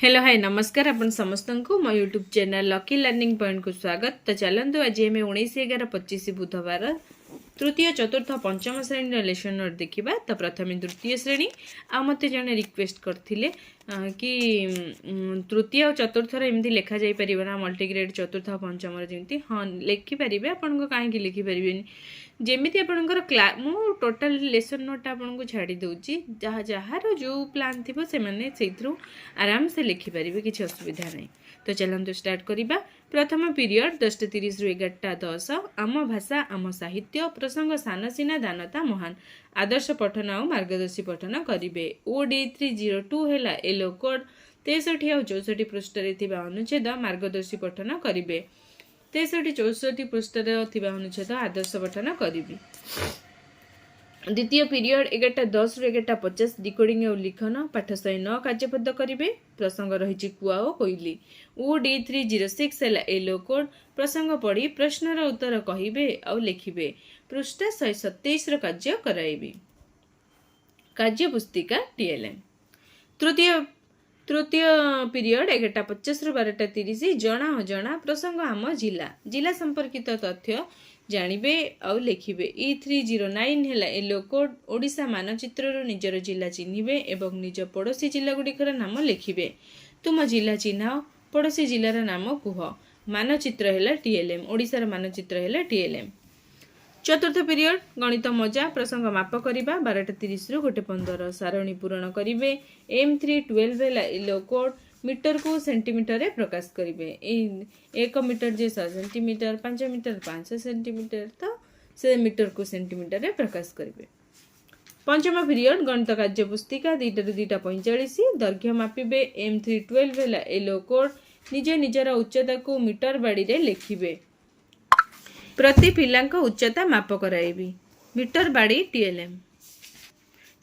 Hello hi नमस्कार आपण समस्त को मो YouTube channel lucky learning point को स्वागत। तो चलतु आज आम 19/11/25 बुधवार तृतीय चतुर्थ पंचम श्रेणी लेसन नोट देखा। तो प्रथम तृतीय श्रेणी आ मत जड़े रिक्वेस्ट करते कि तृतीय और चतुर्थ एमती लिखा जा पार ना मल्टीग्रेड चतुर्थ पंचम जमी हाँ लिखिपारे आपण कहीं लिखिपारे जमी आपंकर मु टोटाल लेसन नोट आपको छाड़ी दूची जहाँ जार जो प्लान थी से आराम से लिखिपारे किसी असुविधा नहीं। तो चलते स्टार्ट करवा। प्रथम पीरियड 10:30 रु 11:10 आम भाषा आम साहित्य प्रसंग सानसीना दानता महान आदर्श पठन और मार्गदर्शी पठन करेंगे। OD302 है येलो कोड 63 और 64 पृष्ठ अनुच्छेद मार्गदर्शी पठन करेंगे। 63-64 पृष्ठ अनुच्छेद आदर्श पठन करी। द्वितीय पीरियड 11:10 रु 11:50 डिकोडिंग और लिखन पाठ 109 कार्यपद करेंगे। प्रसंग रही कुआ और कोइली। OD306 है येलो कोड प्रसंग पढ़ी प्रश्नर उत्तर कहे और लिखे। पृष्ठ 127 कार्य कराइबे। कार्य पुस्तिका TLM। तृतीय पीरियड 11:50 रु 12:30 जना अजना प्रसंग आम जिला जिला संपर्कित तथ्य जानिबे और लिखिबे। E309 है येलो कोड ओडिशा मानचित्र निजर जिला चिन्हिबे एवं निज पड़ोसी जिला गुड़िकर नाम लिखिबे। तुम जिला चिन्हाओ पड़ोसी जिलार नाम कुह। मानचित्र है TLM ओडिशार मानचित्र है TLM। चतुर्थ पीरियड गणित मजा प्रसंग माप करवा 12:30 रु 1:15 सारणी पूरण करेंगे। M312 है येलो कोड मीटर को सेंटीमीटर रे प्रकाश करेंगे। 1 मीटर जे 100 सेंटीमीटर 5 मीटर 500 सेंटीमीटर तो से मीटर को सेंटीमीटर रे प्रकाश करेंगे। पंचम पीरियड गणित कार्य पुस्तिका 2 ରୁ 2:45 दैर्घ्य मापिबे। M312 है येलो कोड निज निजर उच्चता को मीटर बाड़ी रे लिखिबे। प्रति पिलांक उच्चता माप कराइबी। मीटर बाड़ी TLM।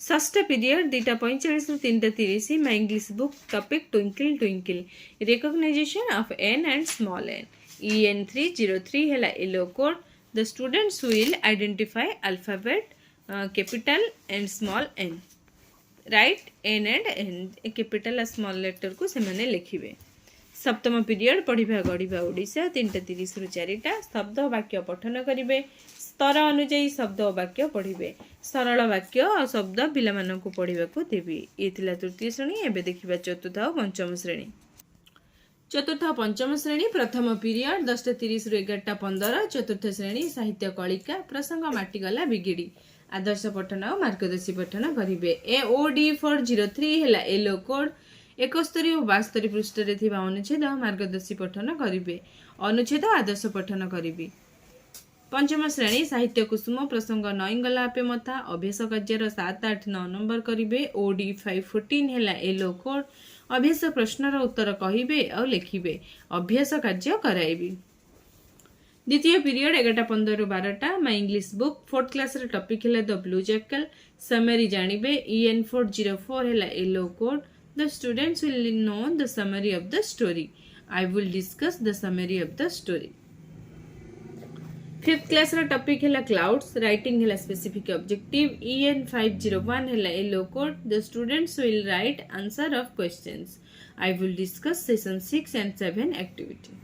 षष्ठ पीरियड 2:45 ରୁ 3:30 my English book topic twinkle twinkle recognisation of n and small n। EN303 है yellow code the students will identify alphabet capital and small n right n and capital small letter को से माने लिखिबे। सप्तम period पढ़िबा गढ़िबा Odisha 3:30 ରୁ 4टा शब्द वाक्य पठन करेंगे। स्तर अनुजाई शब्द और वाक्य पढ़िबे। सरल वाक्य और शब्द पिला मानकु पढ़िबा को देबी। ये थिला तृतीय श्रेणी। एबे देखिबा चतुर्थ और पंचम श्रेणी। चतुर्थ और पंचम श्रेणी प्रथम पीरियड 10:30 ରୁ 11:15 चतुर्थ श्रेणी साहित्य कलिका प्रसंग माटीगला बिगिड़ी आदर्श पठन और मार्गदर्शी पठन करेंगे। OD403 है येलो कोड 71 और 72 पृष्ठ अनुच्छेद मार्गदर्शी पठन करेंगे। अनुच्छेद आदर्श पठन करेंगे। पंचम श्रेणी साहित्य कुसुम प्रसंग नईगला आपे मथा अभ्यास कार्यर 7, 8, 9 नंबर करेंगे। OD514 है येलो कोड अभ्यास प्रश्नर उत्तर कहे और लिखे। अभ्यास कार्य कराइबी। द्वितीय पीरियड 11:15 ରୁ 12टा my English book 4th class topic है द ब्लू जैकल समरी जानिबे। EN404 है yellow code the students will know the summary of the story. I will discuss the summary of the story. 5th class topic है clouds writing है specific objective. EN501 है yellow code the students will write answer of questions. I will discuss session 6 and 7 activity.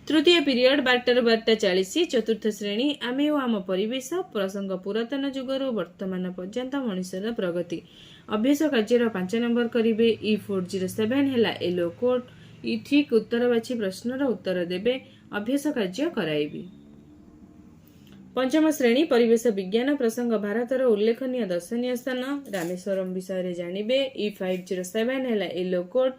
तृतीय period 12 ରୁ 12:40 चतुर्थ श्रेणी आमे ओ आम परिवेश प्रसंग पुरातन जुगर वर्तमान पर्यंत मनुष्यर प्रगति अभ्यास कार्यर 5 नंबर करेंगे। E407 है येलो कोड ठीक उत्तर बाछी प्रश्नर उत्तर देवे। अभ्यास कार्य कराइबी। पंचम श्रेणी परिवेश विज्ञान प्रसंग भारतर उल्लेखनीय दर्शनीय स्थान रामेश्वरम विषय जानिबे। E507 है येलो कोड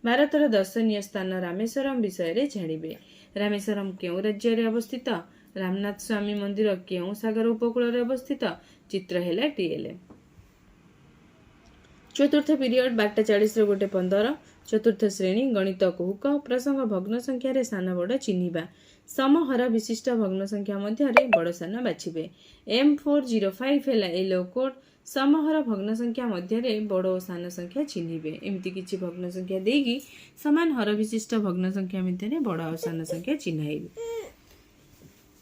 भारतर दर्शनीय स्थान रामेश्वरम विषय जानिबे। रामेश्वरम केउ राज्य रे अवस्थित? रामनाथ स्वामी मंदिर केउ सागर उपकूल रे अवस्थित? चित्र है TLM। चतुर्थ पीरियड 12:40 ରୁ 1:15 चतुर्थ श्रेणी गणित कुहुक प्रसंग भग्न संख्या रे सान बड़ चिन्हिबा समहर विशिष्ट भग्न संख्या मध्य रे बड़ सान बाछिबे। M405 है येलो कोड समहर भग्न संख्या मध्य रे बड़ और सान संख्या चिन्हिबे। एमती किछि भग्न संख्या देगी समान हर विशिष्ट भग्न संख्या मध्य रे बड़ और सान संख्या चिन्हाइबे।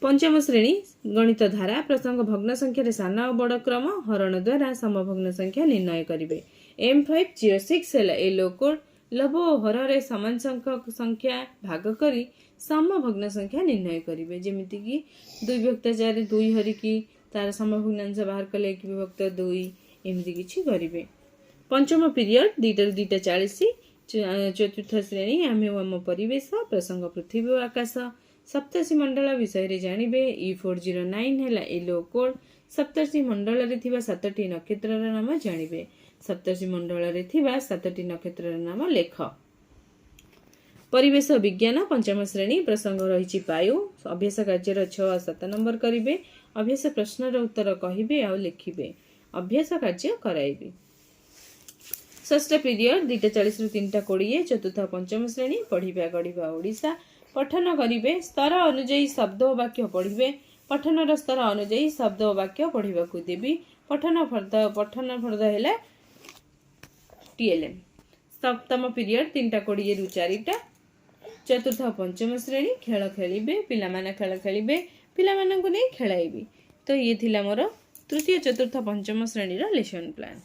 पंचम श्रेणी गणित धारा प्रसंग भग्न संख्या रे सान और बड़ क्रम हरण द्वारा समभग्न संख्या निर्णय करेंगे। M506 है येलो कोड ଲବ ଓ ହରରେ ସମାନ ସଂଖ୍ୟକ ସଂଖ୍ୟା ଭାଗ କରି ସମଭଗ୍ନ ସଂଖ୍ୟା ନିର୍ଣ୍ଣୟ କରିବେ। ଯେମିତିକି 2 ବିଭକ୍ତ 4 2 ହରିକି ତାର ସମଭଗ୍ନାଂଶ ବାହାର କଲେ 1 ବିଭକ୍ତ 2 ଏମିତି କିଛି କରିବେ। ପଞ୍ଚମ ପିରିୟଡ଼ 2ଟାରୁ 2:40 ଚତୁର୍ଥ ଶ୍ରେଣୀ ଆମେ ଓ ଆମ ପରିବେଶ ପ୍ରସଙ୍ଗ ପୃଥିବୀ ଓ ଆକାଶ। ସପ୍ତର୍ଷି ମଣ୍ଡଳ ବିଷୟରେ ଜାଣିବେ। E409 ହେଲା ୟେଲୋ କୋଡ୍। ସପ୍ତର୍ଷି ମଣ୍ଡଳରେ ଥିବା 7ଟି ନକ୍ଷତ୍ରର ନାମ ଜାଣିବେ। ସପ୍ତର୍ଷି ମଣ୍ଡଳରେ ଥିବା 7ଟି ନକ୍ଷତ୍ରର ନାମ ଲେଖ। ପରିବେଶ ବିଜ୍ଞାନ ପଞ୍ଚମ ଶ୍ରେଣୀ ପ୍ରସଙ୍ଗ ରହିଛି ବାୟୁ। ଅଭ୍ୟାସ କାର୍ଯ୍ୟର 6 ଓ 7 ନମ୍ବର କରିବେ। ଅଭ୍ୟାସ ପ୍ରଶ୍ନର ଉତ୍ତର କହିବେ ଆଉ ଲେଖିବେ। ଅଭ୍ୟାସ କାର୍ଯ୍ୟ କରାଇବେ। ଷଷ୍ଠ ପିରିୟଡ଼ 2:40ରୁ 3:20 ଚତୁର୍ଥ ପଞ୍ଚମ ଶ୍ରେଣୀ ପଢ଼ିବା ଗଢ଼ିବା ଓଡ଼ିଶା। ପଠନ କରିବେ। ସ୍ତର ଅନୁଯାୟୀ ଶବ୍ଦ ଓ ବାକ୍ୟ ପଢ଼ିବେ। ପଠନର ସ୍ତର ଅନୁଯାୟୀ ଶବ୍ଦ ଓ ବାକ୍ୟ ପଢ଼ିବାକୁ ଦେବି। ପଠନ ଫର୍ଦ୍ଦ ହେଲା TLM। ସପ୍ତମ ପିରିୟଡ଼ 3:20ରୁ 4ଟା ଚତୁର୍ଥ ପଞ୍ଚମ ଶ୍ରେଣୀ ଖେଳ ଖେଳିବେ। ପିଲାମାନେ ଖେଳ ଖେଳିବେ। ପିଲାମାନଙ୍କୁ ନେଇ ଖେଳାଇବି। ତ ଇଏ ଥିଲା ମୋର ତୃତୀୟ ଚତୁର୍ଥ ପଞ୍ଚମ ଶ୍ରେଣୀର ଲେସନ୍ ପ୍ଲାନ୍।